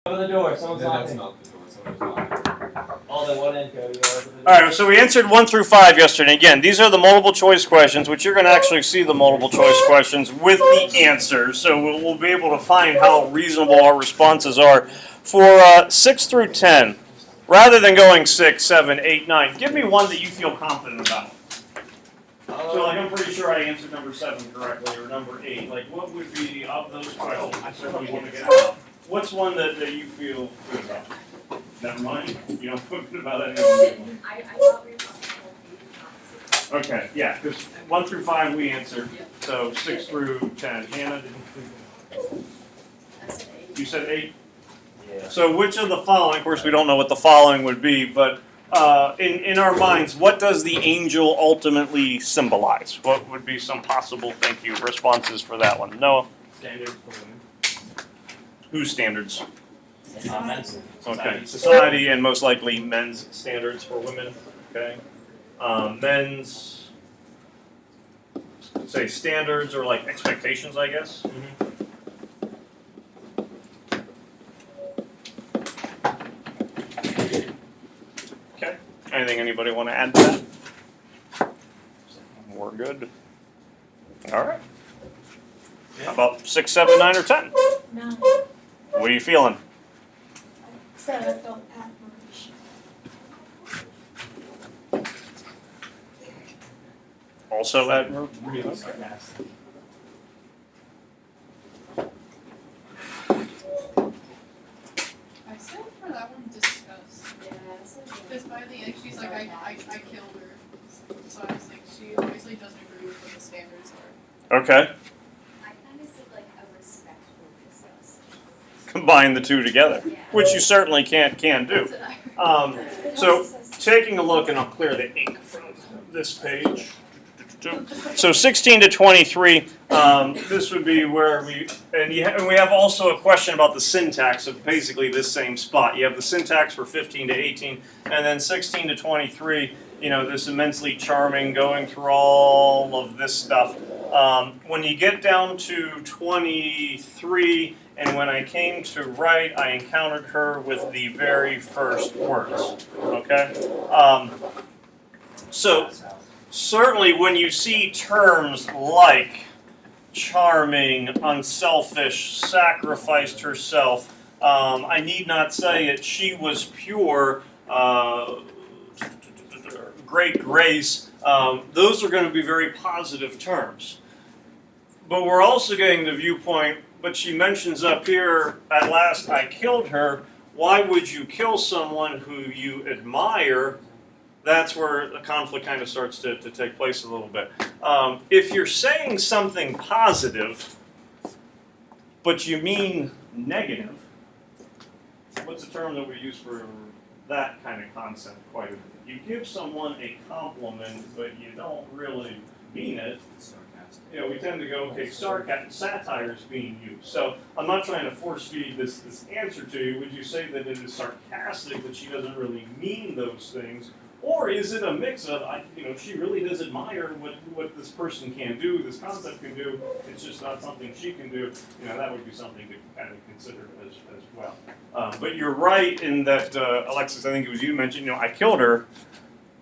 Open the door. Someone's That's knocking. not the door. Someone's knocking. All the one end code. All right, so we answered 1 through 5 yesterday. Again, these are the multiple choice questions, which you're going to actually see the multiple choice questions with the answers. So we'll be able to find how reasonable our responses are. For 6 through 10, rather than going 6, 7, 8, 9, give me one that you feel confident about. So, like, I'm pretty sure I answered number 7 correctly, or number 8. Like, what would be of those questions that you want to get out? What's one that you feel good about? Never mind. You don't feel good about any of them. I thought we were talking about Okay, yeah, because 1 through 5 we answered. So 6 through 10. Hannah, you said 8? Yeah. So which of the following, of course we don't know what the following would be, but in our minds, what does the angel ultimately symbolize? What would be some possible, thank you, responses for that one? Noah? Standards for women. Whose standards? Men's. Okay, society and most likely men's standards for women. Okay, men's, say, standards or like expectations, I guess. Okay. Anything anybody want to add to that? We're good. All right. How about 6, 7, 9, or 10? No. What are you feeling? Said I felt admiration. Also admirable. Really sarcastic. I said for that one disgust. Because by the end she's like, I killed her. So I was like, she obviously doesn't agree with what the standards are. Okay. I kind of said like a respectful disgust. Combine the two together, Yeah. which you certainly can do. That's what I heard. So taking a look, and I'll clear the ink from this page. So 16 to 23, this would be where we have also a question about the syntax of basically this same spot. You have the syntax for 15 to 18, and then 16 to 23. You know, this immensely charming, going through all of this stuff. When you get down to 23, and when I came to write, I encountered her with the very first words. Okay? So certainly when you see terms like charming, unselfish, sacrificed herself, I need not say it, she was pure, great grace, those are going to be very positive terms. But we're also getting the viewpoint, but she mentions up here, at last I killed her. Why would you kill someone who you admire? That's where the conflict kind of starts to take place a little bit. If you're saying something positive, but you mean negative, what's a term that we use for that kind of concept quite a bit? You give someone a compliment, but you don't really mean it. You know, we tend to go, okay, satire is being used. So I'm not trying to force feed this answer to you. Would you say that it is sarcastic, that she doesn't really mean those things? Or is it a mix of, she really does admire what this person can do, this concept can do, it's just not something she can do. You know, that would be something to kind of consider as well. But you're right in that, Alexis, I think it was you mentioned, I killed her.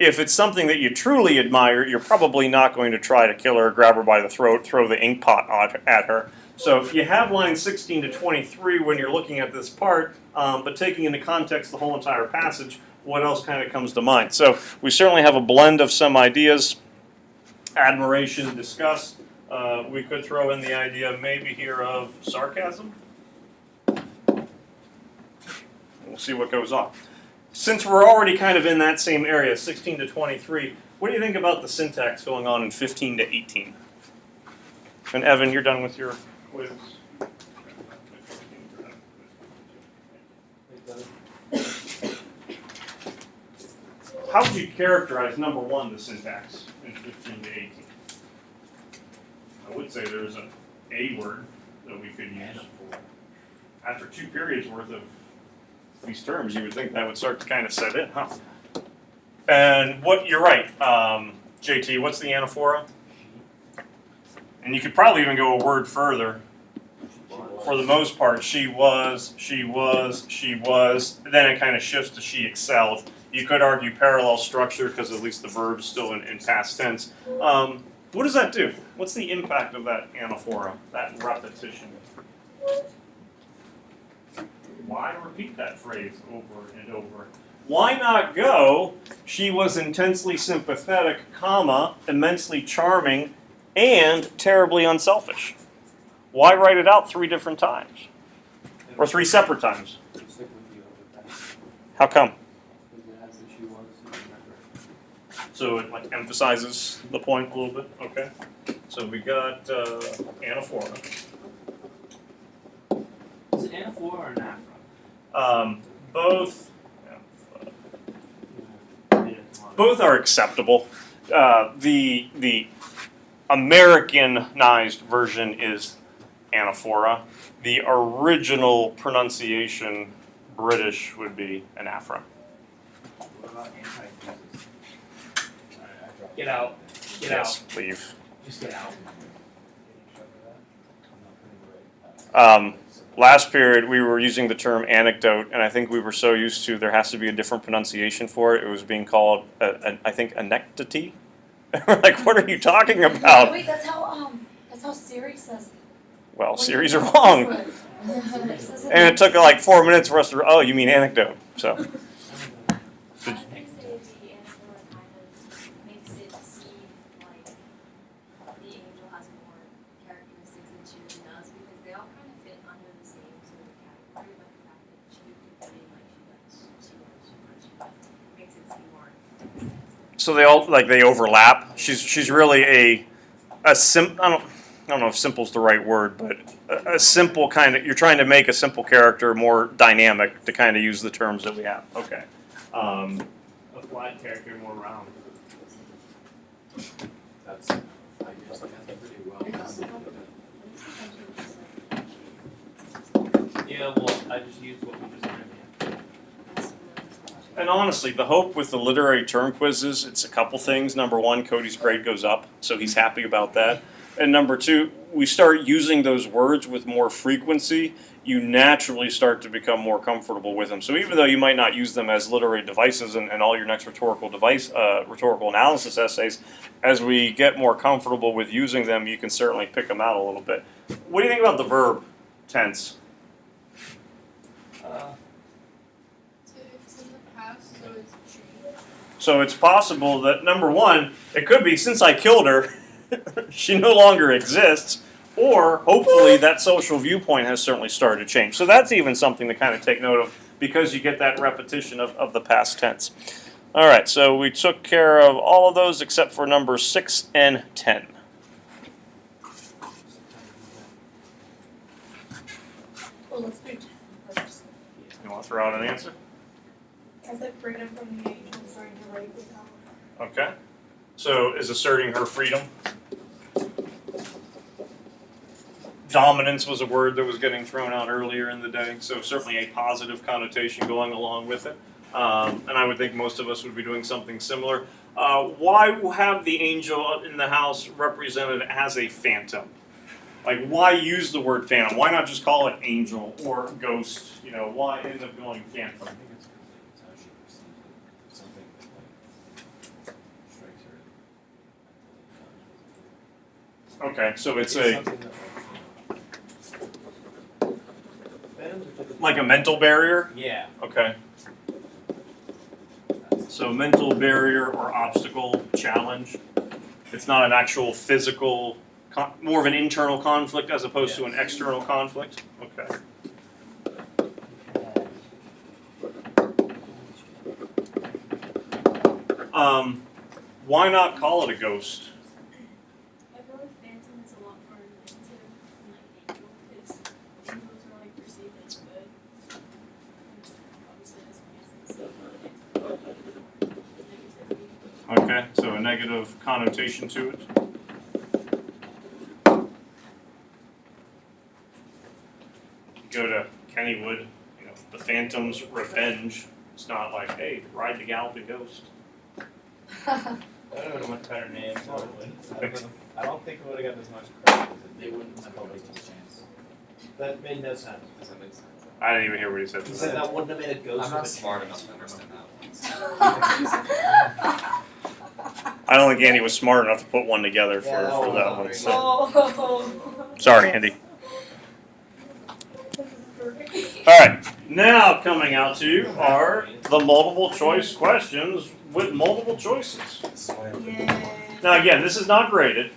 If it's something that you truly admire, you're probably not going to try to kill her, grab her by the throat, throw the ink pot at her. So you have lines 16 to 23 when you're looking at this part, but taking into context the whole entire passage, what else kind of comes to mind? So we certainly have a blend of some ideas, admiration, disgust. We could throw in the idea maybe here of sarcasm. We'll see what goes on. Since we're already kind of in that same area, 16 to 23, what do you think about the syntax going on in 15 to 18? And Evan, you're done with your quiz. How would you characterize, number one, the syntax in 15 to 18? I would say there's an A word that we could use. After 2 periods worth of these terms, you would think that would start to kind of set in, huh? And you're right, JT, what's the anaphora? And you could probably even go a word further. for the most part, she was, then it kind of shifts to she excelled. You could argue parallel structure because at least the verb's still in past tense. What does that do? What's the impact of that anaphora, that repetition? Why repeat that phrase over and over? Why not go, she was intensely sympathetic, comma, immensely charming, and terribly unselfish? Why write it out 3 different times? Or 3 separate times? Stick with you with that. How come? Because it has the she was, you remember. So it like emphasizes the point a little bit? Okay. So we got anaphora. Is it anaphora or anaphora? Both Yeah, come on. both are acceptable. The Americanized version is anaphora. The original pronunciation, British, would be anaphora. What about antithesis? Alright, I dropped. Get out. Get Yes, out. leave. Just get out. Last period, we were using the term anecdote, and I think we were so used to there has to be a different pronunciation for it. It was being called, I think, anecdote. Like, what are you talking about? Wait, that's how Siri says it. Well, When series you are wrong. It says it And it took like 4 minutes for us to, oh, you mean anecdote. So, I was gonna say the anaphora kind of makes it seem like the angel has more characteristics than she really does, because they all kind of fit under the same sort of category, like the fact that she could fit in like she does, makes it seem more extensive. so they overlap. She's really a I don't know if simple's the right word, but a simple kind of, you're trying to make a simple character more dynamic to kind of use the terms that we have. Okay. A flat character more round. That's, I guess that's pretty well done. Yeah, well, I just used what we just did. And honestly, the hope with the literary term quizzes, it's a couple things. Number 1, Cody's grade goes up, so he's happy about that. And number 2, we start using those words with more frequency, you naturally start to become more comfortable with them. So even though you might not use them as literary devices in all your next rhetorical analysis essays, as we get more comfortable with using them, you can certainly pick them out a little bit. What do you think about the verb tense? It's in the past, so it's changed. So it's possible that, number 1, it could be since I killed her, she no longer exists, or hopefully that social viewpoint has certainly started to change. So that's even something to kind of take note of because you get that repetition of the past tense. All right, so we took care of all of those except for numbers 6 and 10. Well, let's do 10 first. You want to throw out an answer? As I freedom from the angel, starting to write without her. Okay. So is asserting her freedom. Dominance was a word that was getting thrown out earlier in the day, so certainly a positive connotation going along with it. And I would think most of us would be doing something similar. Why have the angel in the house represented as a phantom? Like, why use the word phantom? Why not just call it angel or ghost? You know, why end up going phantom? I think it's because how she perceives it. Something that like strikes her. Okay, so it's Something that, Phantoms are typically- like a mental barrier? Yeah. Okay. So mental barrier or obstacle, challenge. It's not an actual physical, more of an internal conflict as opposed to an external conflict? Okay. Why not call it a ghost? I feel like phantom is a lot more negative than like angel, because angels are like perceived as good. Obviously, this makes them negativity. Okay, so a negative connotation to it. Go to Kennywood, you know, the Phantom's Revenge. It's not like, hey, ride the galloping ghost. That would have been a much better name, probably. I don't think it would have gotten as much credit as it They wouldn't did. have probably taken a chance. That made no sense. Does that make sense? I didn't even hear what he said. He said that wouldn't have made a ghost I'm not of a smart chance. enough to understand that I don't think Andy was smart enough to put one together for, Yeah, that for was that not one. very So. Oh. Sorry, Andy. This is perfect. All right, now coming out to you are the multiple choice questions with multiple choices. Yeah. Now again, this is not graded,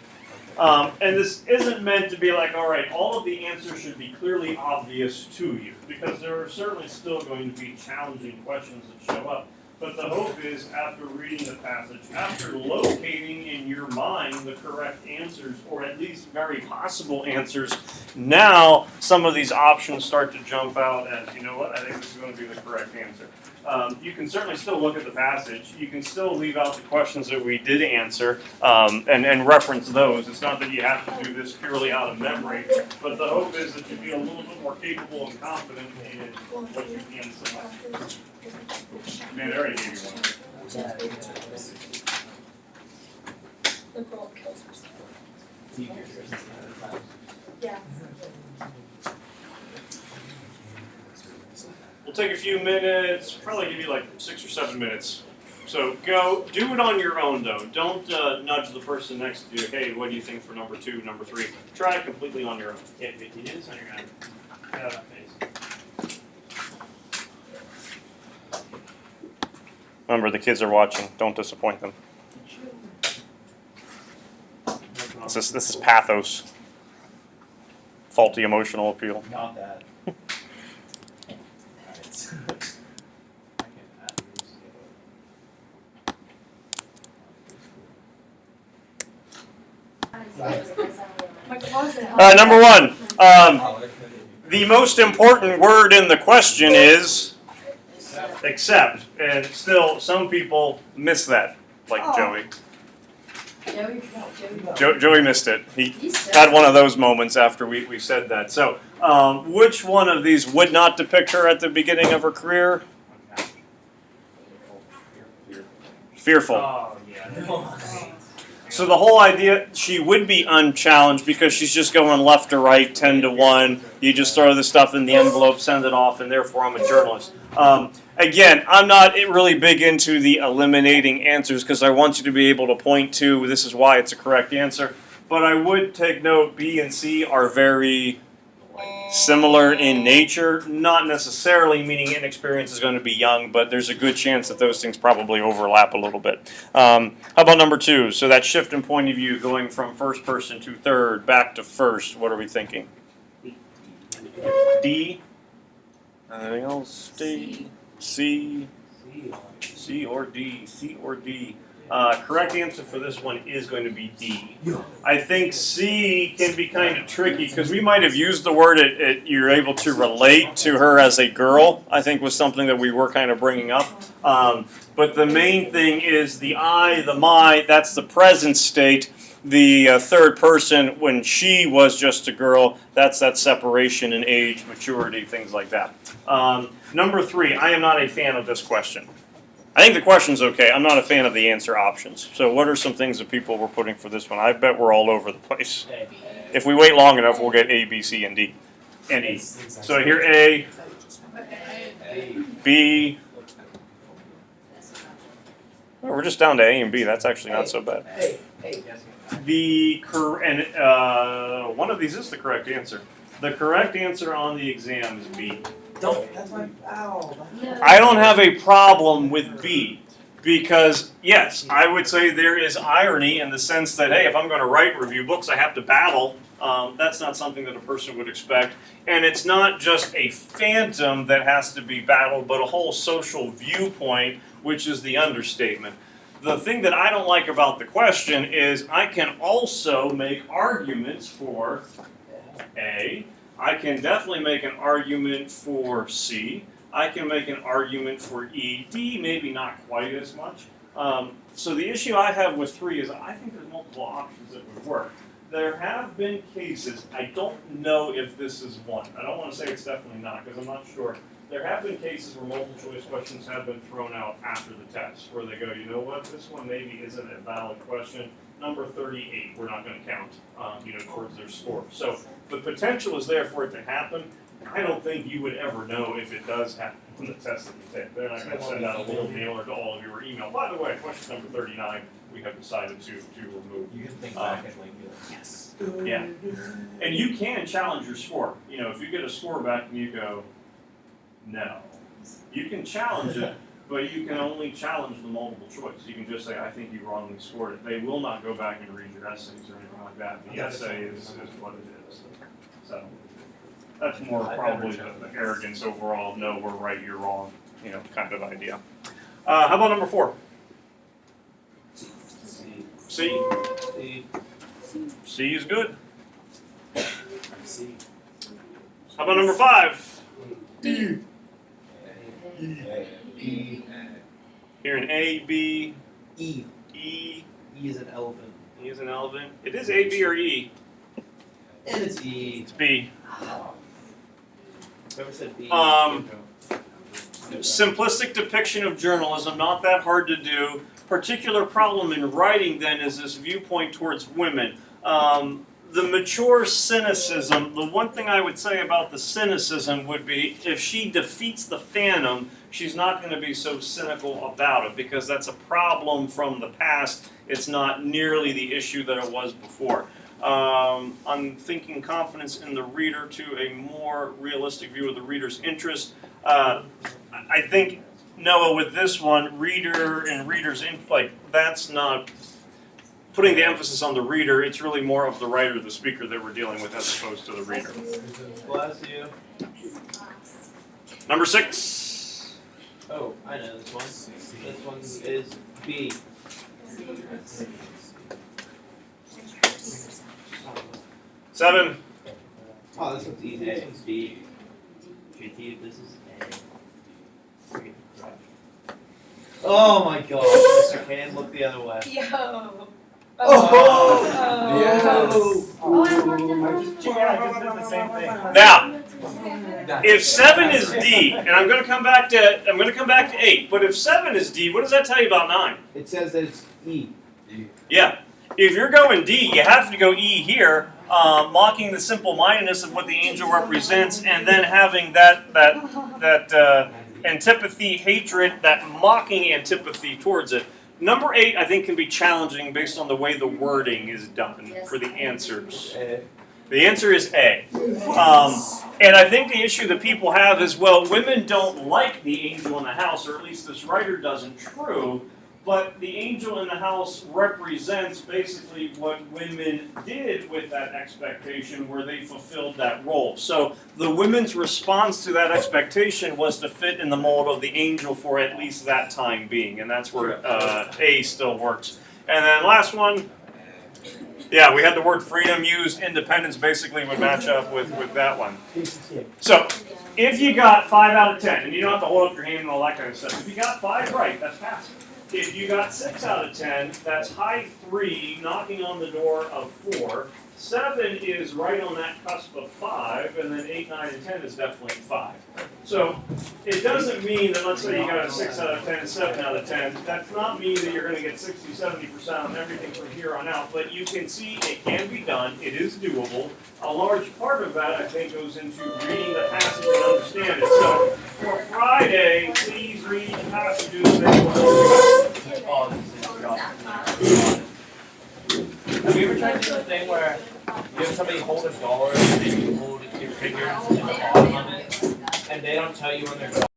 and this isn't meant to be like, all right, all of the answers should be clearly obvious to you, because there are certainly still going to be challenging questions that show up. But the hope is, after reading the passage, after locating in your mind the correct answers, or at least very possible answers, now some of these options start to jump out as, you know what, I think this is going to be the correct answer. You can certainly still look at the passage. You can still leave out the questions that we did answer and reference those. It's not that you have to do this purely out of memory, but the hope is that you feel a little bit more capable and confident in what you can select. Man, they already gave you one. The girl kills herself. Yeah. We'll take a few minutes, probably give you like 6 or 7 minutes. So go, do it on your own though. Don't nudge the person next to you. Hey, what do you think for number 2, number 3? Try it completely on your own. Yeah, if you do this on your own, get out of my face. Remember, the kids are watching. Don't disappoint them. This is pathos. Faulty emotional appeal. Got that. My closet. All right, number 1. The most important word in the question is accept. And still, some people miss that, like Oh. Joey. Joey. Joey missed it. He He's had one of those moments after we said that. So, which one of these would not depict her at the beginning of her career? Fearful. Oh, yeah. So the whole idea, she would be unchallenged because she's just going left to right, 10 to 1. You just throw the stuff in the envelope, send it off, and therefore I'm a journalist. Again, I'm not really big into the eliminating answers because I want you to be able to point to, this is why it's a correct answer. But I would take note, B and C are very similar in nature, not necessarily meaning inexperience is going to be young, but there's a good chance that those things probably overlap a little bit. How about number 2? So that shift in point of view going from first person to third, back to first, what are we thinking? D? Anything else? D? C? C or D? C or D? Correct answer for this one is going to be D. I think C can be kind of tricky because we might have used the word you're able to relate to her as a girl, I think was something that we were kind of bringing up. But the main thing is the I, the my, that's the present state. The third person, when she was just a girl, that's that separation in age, maturity, things like that. Number 3, I am not a fan of this question. I think the question's okay. I'm not a fan of the answer options. So what are some things that people were putting for this one? I bet we're all over the place. If we wait long enough, we'll get A, B, C, and D. And E. So here A, B. Oh, we're just down to A and B. That's actually not so bad. One of these is the correct answer. The correct answer on the exam is B. That's my. Ow. I don't have a problem with B because, yes, I would say there is irony in the sense that, hey, if I'm going to write review books, I have to battle. That's not something that a person would expect. And it's not just a phantom that has to be battled, but a whole social viewpoint, which is the understatement. The thing that I don't like about the question is I can also make arguments for A. I can definitely make an argument for C. I can make an argument for E. D, maybe not quite as much. So the issue I have with 3 is I think there's multiple options that would work. There have been cases, I don't know if this is one. I don't want to say it's definitely not because I'm not sure. There have been cases where multiple choice questions have been thrown out after the test where they go, you know what, this one maybe isn't a valid question. number 38, we're not going to count, towards their score. So the potential is there for it to happen. I don't think you would ever know if it does happen on the test that you take. They're not going to send out a little mailer to all of you or email. By the way, question number 39, we have decided to remove. You can think back and like be like, yes. Yeah. And you can challenge your score. If you get a score back and you go, no, you can challenge it, but you can only challenge the multiple choice. You can just say, I think you wrongly scored it. They will not go back and read your essays or anything like that. The essay is what it is. So that's more probably the arrogance overall. No, we're right, you're wrong, kind of idea. How about number 4? C. C is good. C. How about number 5? E. Here an A, B, E. E. E is an elephant. E is an elephant. It is A, B, or E. And it's E. It's B. Whoever said B. Simplistic depiction of journalism, not that hard to do. Particular problem in writing then is this viewpoint towards women. The mature cynicism, the one thing I would say about the cynicism would be if she defeats the Phantom, she's not going to be so cynical about it because that's a problem from the past. It's not nearly the issue that it was before. I'm thinking confidence in the reader to a more realistic view of the reader's interest. I think, Noah, with this one, reader and reader's that's not putting the emphasis on the reader. It's really more of the writer, the speaker that we're dealing with as opposed to the reader. Bless you. Number 6. Oh, I know this one. This one is B. 7. Oh, this one's easy. This one's B. JT, this is A. Freaking crap. Oh my god. Mr. Can, look the other way. Yo. Oh! Oh, I marked it wrong. I just did the same thing. Now, if 7 is D, and I'm going to come back to 8, but if 7 is D, what does that tell you about 9? It says that it's E. Yeah. If you're going D, you have to go E here, mocking the simple-mindedness of what the angel represents, and then having that antipathy, hatred, that mocking antipathy towards it. Number 8, I think, can be challenging based on the way the wording is done for the answers. The answer is A. And I think the issue that people have is, well, women don't like the angel in the house, or at least this writer doesn't. True. But the angel in the house represents basically what women did with that expectation where they fulfilled that role. So the women's response to that expectation was to fit in the mold of the angel for at least that time being. And that's where A still works. And then last one, yeah, we had the word freedom used. Independence basically would match up with that one. So if you got 5 out of 10, and you don't have to hold up your hand and all that kind of stuff. If you got 5 right, that's passing. If you got 6 out of 10, that's high 3, knocking on the door of 4. 7 is right on that cusp of 5, and then 8, 9, and 10 is definitely 5. So it doesn't mean that, let's say you got a 6 out of 10, 7 out of 10. That's not mean that you're going to get 60, 70% on everything from here on out. But you can see it can be done. It is doable. A large part of that, I think, goes into reading the passage and understand it. So for Friday, please read the passages that will help you. Have you ever tried to do the thing where you have somebody hold a dollar and then you hold your fingers in the bottom of it, and they don't tell you when they're